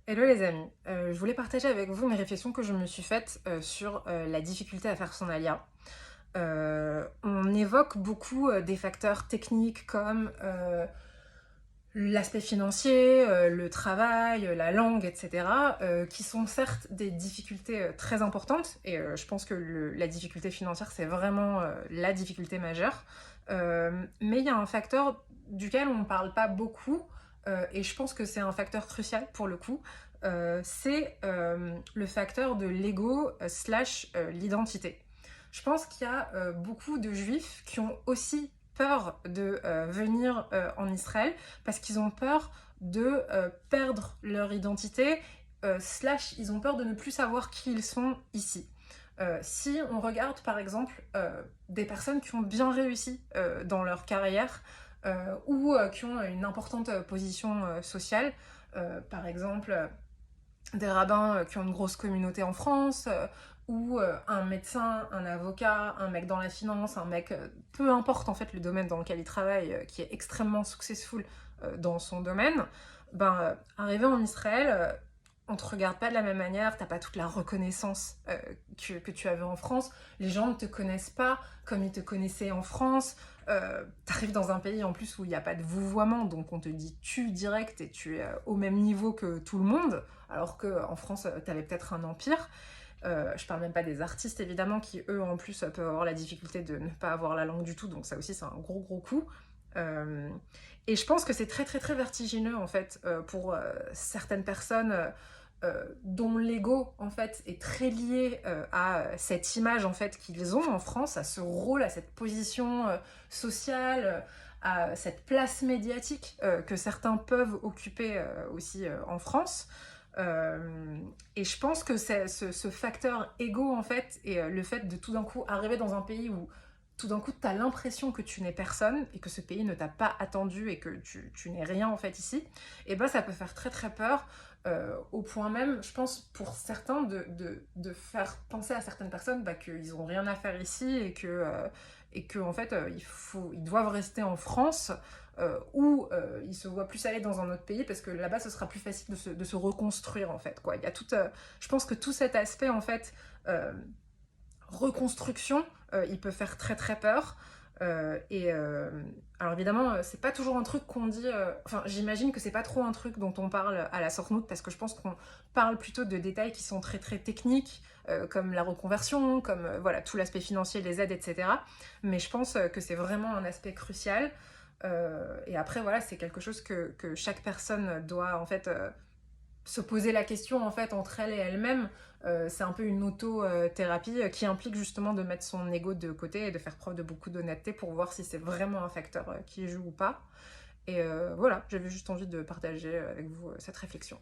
Hello les amis, je voulais partager avec vous mes réflexions que je me suis faites sur la difficulté à faire son alia. On évoque beaucoup des facteurs techniques comme l'aspect financier, le travail, la langue, etc., qui sont certes des difficultés très importantes, et je pense que la difficulté financière, c'est vraiment la difficulté majeure. Mais il y a un facteur duquel on ne parle pas beaucoup, et je pense que c'est un facteur crucial pour le coup, c'est le facteur de l'ego slash l'identité. Je pense qu'il y a beaucoup de juifs qui ont aussi peur de venir en Israël parce qu'ils ont peur de perdre leur identité, slash ils ont peur de ne plus savoir qui ils sont ici. Si on regarde par exemple des personnes qui ont bien réussi dans leur carrière ou qui ont une importante position sociale, par exemple des rabbins qui ont une grosse communauté en France, ou un médecin, un avocat, un mec dans la finance, un mec, peu importe en fait le domaine dans lequel il travaille, qui est extrêmement successful dans son domaine, arrivé en Israël, on te regarde pas de la même manière, t'as pas toute la reconnaissance que tu avais en France, les gens ne te connaissent pas comme ils te connaissaient en France, t'arrives dans un pays en plus où il n'y a pas de vouvoiement, donc on te dit tu direct et tu es au même niveau que tout le monde, alors qu'en France, t'avais peut-être un empire. Je parle même pas des artistes évidemment qui eux en plus peuvent avoir la difficulté de ne pas avoir la langue du tout, donc ça aussi c'est un gros coup. Euh, et je pense que c'est très vertigineux en fait pour certaines personnes dont l'ego en fait est très lié à cette image en fait qu'ils ont en France, à ce rôle, à cette position sociale, à cette place médiatique que certains peuvent occuper aussi en France. Euh, et je pense que c'est ce facteur ego en fait et le fait de tout d'un coup arriver dans un pays où tout d'un coup tu as l'impression que tu n'es personne et que ce pays ne t'a pas attendu et que tu n'es rien en fait ici, et ben ça peut faire très peur, au point même, je pense, pour certains, de faire penser à certaines personnes qu'ils n'ont rien à faire ici et que en fait, ils doivent rester en France ou ils se voient plus aller dans un autre pays parce que là-bas, ce sera plus facile de se reconstruire, en fait, quoi. Il y a tout, je pense que tout cet aspect, en fait, euh, reconstruction, il peut faire très peur. Alors évidemment, c'est pas toujours un truc qu'on dit. Enfin, j'imagine que c'est pas trop un truc dont on parle à la sornoute parce que je pense qu'on parle plutôt de détails qui sont très techniques, comme la reconversion, comme voilà tout l'aspect financier, les aides, etc. Mais je pense que c'est vraiment un aspect crucial. Et après, voilà, c'est quelque chose que chaque personne doit en fait se poser la question en fait entre elle et elle-même. C'est un peu une auto-thérapie qui implique justement de mettre son ego de côté et de faire preuve de beaucoup d'honnêteté pour voir si c'est vraiment un facteur qui joue ou pas. Et voilà, j'avais juste envie de partager avec vous cette réflexion.